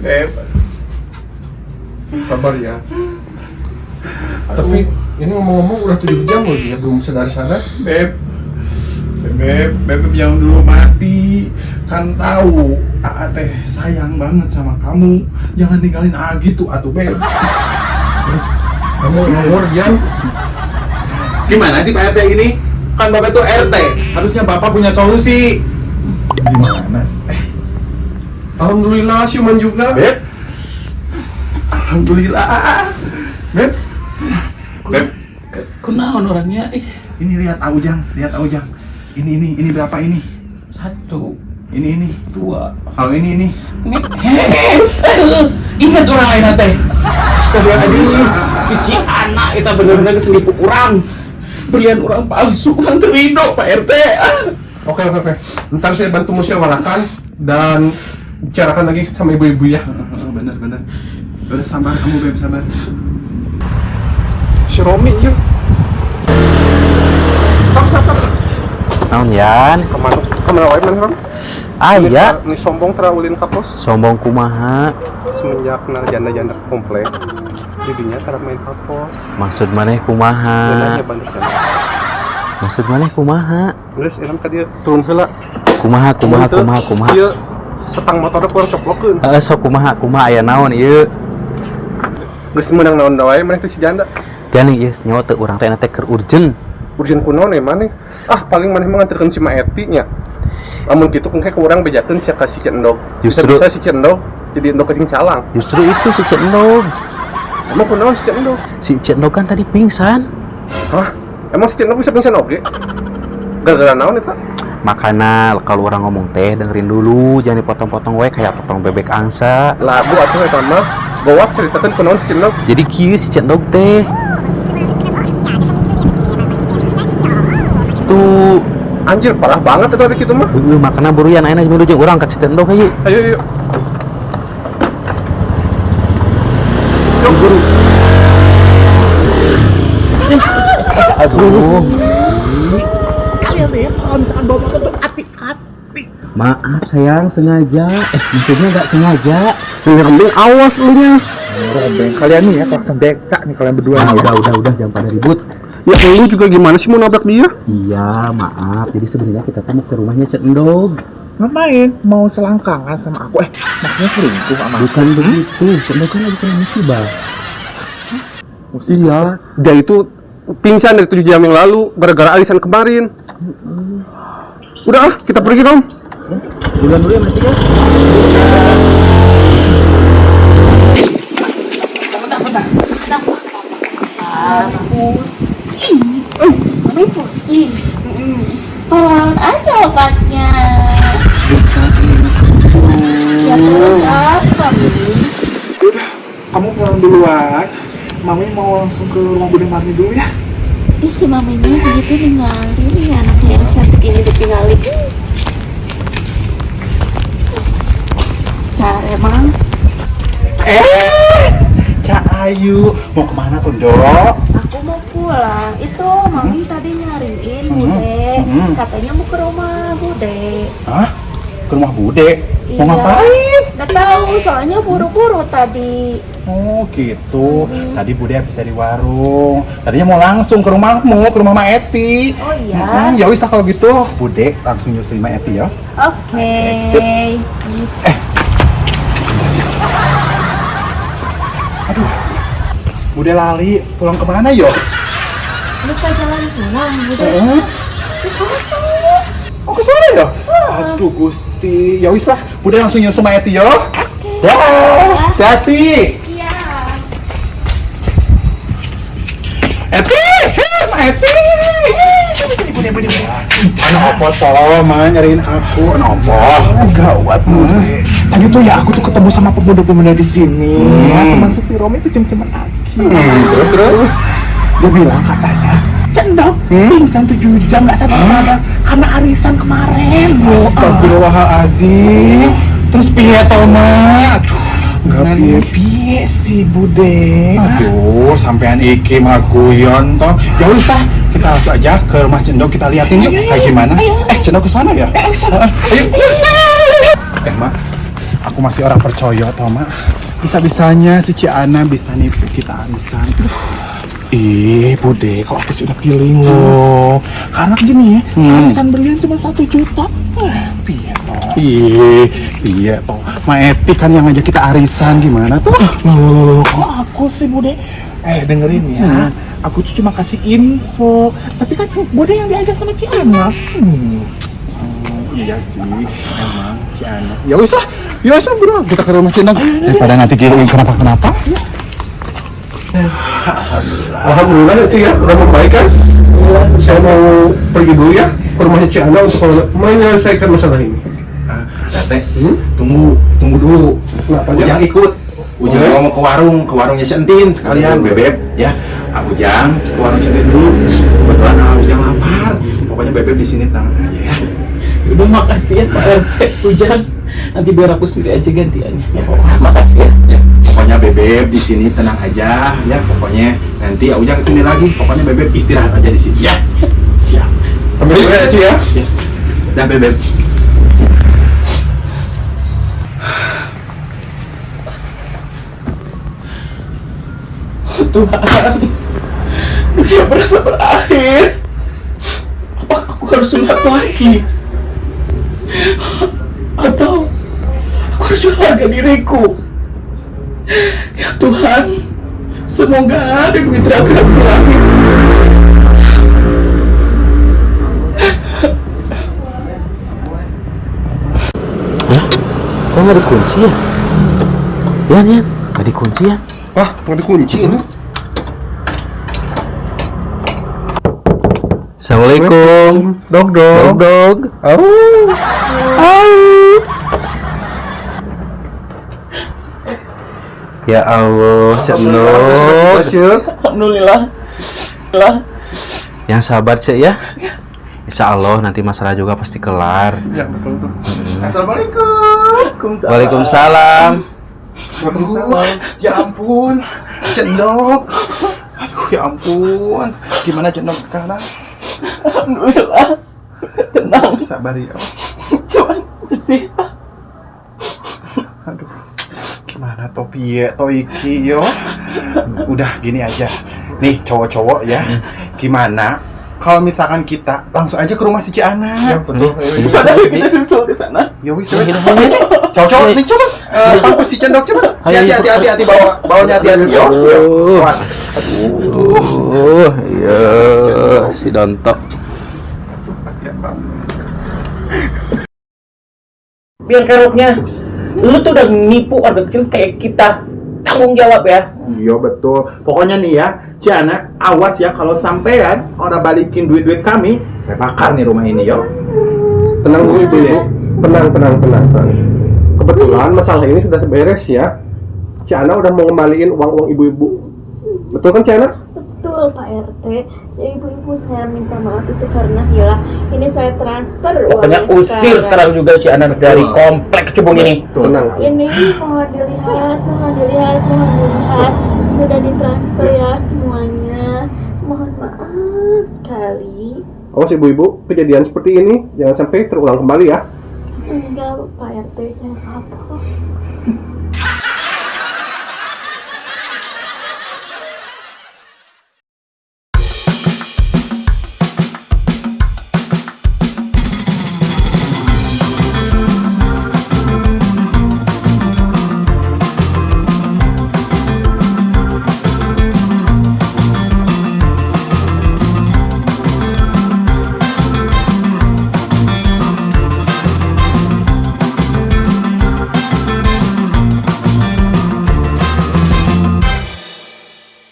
Beb. Sabar ya. Tapi ini ngomong-ngomong udah 7 jam loh dia belum sadar-sadar. Beb, jangan dulu mati. Kan tahu Aa teh sayang banget sama kamu. Jangan tinggalin Aa gitu atuh, Beb. Kamu ngomong Jan. Gimana sih Pak RT ini? Kan Bapak tuh RT, harusnya Bapak punya solusi. Gimana sih? Alhamdulillah siuman juga. Beb. Alhamdulillah. Beb. Kunaon orangnya? Ini lihat Aujang. Ini berapa ini? 1, Ini. 2. Kalau ini. Ingat orang lain teh. Astagfirullahaladzim. Si Ciana itu bener-bener keselipu orang. Belian orang palsu, orang terido Pak RT. Oke. Ntar saya bantu musyawarahkan dan bicarakan lagi sama ibu-ibu ya. Bener. Udah sabar kamu, Beb, sabar. Si Romi yuk. Stop. Naon Yan? Kemana wae man Rom? Aya Ini sombong terawulin ka pos. sombong kumaha? Semenjak kenal janda-janda komplek. Jadinya cara main ka pos. Maksud maneh kumaha? Benarnya bantu sana. Maksud maneh kumaha? Geus elam ka dieu turun heula. Kumaha? Ieu setang motor kurang coplokkeun. Sok kumaha aya naon ieu? Geus meunang naon wae maneh teh si janda. Gani ieu nyawa teu urang teh na teh keur urgent. Urgent kunaon maneh? Paling maneh mengantarkeun si Maeti nya. Lamun kitu kengke ku urang bejakeun sia ka si Cendog. Bisa si Cendog jadi endog kacing calang. Justru itu si Cendog. Emang kunaon si Cendog? Si Cendog kan tadi pingsan. Hah? Emang si Cendog bisa pingsan oge? Gara-gara naon eta? Makana kalau orang ngomong teh dengerin dulu, jangan dipotong-potong we kayak potong bebek angsa. Labu atuh eta mah. Gowak ceritakeun kunaon si Cendog. Jadi kieu si Cendog teh. Tuh, Anjir parah banget eta kitu mah. makana buruyan ayeuna milu jeung urang ka Cendog hayu. Ayo. Yuk guru. Aduh. Kalian ya kalau misalkan bawa motor tuh hati-hati. Maaf sayang, sengaja. Maksudnya nggak sengaja. Yang awas lu nya. Kalian nih ya klakson becak nih kalian berdua. Udah jangan pada ribut. Ya lu juga gimana sih mau nabrak dia? Iya, maaf. Jadi sebenarnya kita mau ke rumahnya Cendog. Ngapain? Mau selangkangan sama aku? Maksudnya selingkuh sama aku? Bukan begitu. Cendog kan lagi kena musibah. Iya, dia itu pingsan dari 7 jam yang lalu gara-gara alisan kemarin. Udah kita pergi Rom. Bulan dulu ya Mas Tiga. Kami pusing. Tolong aja obatnya. Ya terus apa, Bun? Udah, kamu pulang duluan. Mami mau langsung ke rumah Bude Marni dulu ya. Ih, si maminya begitu ninggalin ya anaknya yang cantik ini ditinggalin. Sar emang. Cak Ayu, mau kemana tuh, Dok? Aku mau pulang. Itu mami tadi nyariin Bude. Katanya mau ke rumah Bude. Hah? Ke rumah Bude? Mau Iya. ngapain? Gak tahu, soalnya buru-buru tadi. Oh gitu. Tadi Bude habis dari warung. Tadinya mau langsung ke rumahmu, ke rumah Maeti. Oh iya. Ya wis lah kalau gitu, Bude langsung nyusul Maeti ya. Oke. Sip. Bude lali, pulang kemana yo? Lupa jalan pulang, Bude. Ke sono. Oh ke sana ya? Aduh Gusti, ya wis lah, Bude langsung nyusul Maeti yo. Oke. Ya, hati. Iya. Eti, Maeti. Sini Bude. Apa toh, man nyariin aku? Apa? Gawat, Bude. Tadi tuh ya aku tuh ketemu sama pemuda-pemuda di sini. Termasuk si Romi itu cem-ceman Aki. Terus? Dia bilang katanya Cendog pingsan 7 jam gak sadar-sadar karena arisan kemarin. Astagfirullahaladzim. Terus piye toh, Ma? Aduh, Gak piye sih Bude. aduh, sampean iki mah guyon toh. Ya wis lah, kita langsung aja ke rumah Cendog, kita liatin yuk kayak gimana. Cendog ke sana ya? Ayo. Mak, aku aku masih orang percaya tau mak. Bisa-bisanya si Ciana bisa nipu kita arisan. Ih, Bude, kok aku sudah pilih loh. Karena gini ya, arisan berlian cuma 1 juta. Piye toh? Iya toh. Ma Eti kan yang ngajak kita arisan gimana tuh? Loh, kok aku sih, Bude? Dengerin ya. Aku tuh cuma kasih info. Tapi kan Bude yang diajak sama Ciana. Iya sih, emang Ciana. Ya wis lah bro, kita ke rumah Ciana. Daripada nanti kita kenapa-kenapa. Alhamdulillah ya Ci ya, udah membaik kan? Saya mau pergi dulu ya ke rumahnya Ciana untuk menyelesaikan masalah ini. Teh, tunggu dulu. Kenapa, Ujang ikut. Ujang mau ke warungnya si Entin sekalian Bebeb ya. Ujang ke warung si Entin dulu. Kebetulan Ujang lapar. Pokoknya Bebeb di sini tenang aja ya. Udah makasih ya Pak RT, Ujang. Nanti biar aku sendiri aja gantiannya. Ya, makasih ya. Ya, pokoknya Bebeb di sini tenang aja ya. Pokoknya nanti Ujang kesini lagi. Pokoknya Bebeb istirahat aja di sini ya. Siap. Sampai jumpa ya Ci ya. Ya. Dah Bebeb. Tuhan, dia merasa berakhir. Apakah aku harus sunat lagi? Atau aku harus jual harga diriku? Ya Tuhan, semoga ada mitra terakhir. Kok nggak dikunci ya? Yan, nggak dikunci ya? Wah, nggak dikunci ini. Assalamualaikum. Dog. Ya Allah, Cek Nur. Alhamdulillah. Yang sabar Cek ya. Insya Allah nanti masalah juga pasti kelar. Ya betul tuh. Assalamualaikum. Waalaikumsalam. Ya ampun, Cendok. Aduh, ya ampun. Gimana Cendok sekarang? Alhamdulillah. Tenang. Sabar ya. Cuman bersih. Aduh, gimana to piye to iki yo? Udah gini aja. Nih cowok-cowok ya. Gimana kalau misalkan kita langsung aja ke rumah si Ciana? Ya betul. Padahal kita susul ke sana. Ya wis, cowok-cowok nih coba pangku si Cendok coba. Hati-hati bawanya hati-hati yo. Iya, si Dontok. Kasihan banget. Biar keroknya, lu tuh udah nipu warga kecil kayak kita. Tanggung jawab ya. Iya betul. Pokoknya nih ya, Ciana, awas ya kalau sampean orang balikin duit-duit kami, saya bakar nih rumah ini yo. Tenang dulu Ibu. Tenang. Kebetulan masalah ini sudah beres ya. Ciana udah mau ngembaliin uang-uang ibu-ibu. Betul kan Ciana? Betul Pak RT. Ibu-ibu saya minta maaf itu karena hilang. Ini saya transfer Pokoknya uangnya usir sekarang juga si anak dari komplek Cebong ini. Tenang. Ini mohon dilihat. Sudah ditransfer ya semuanya. Mohon maaf sekali. Awas ibu-ibu, kejadian seperti ini jangan sampai terulang kembali ya. Enggak Pak RT, saya kapok.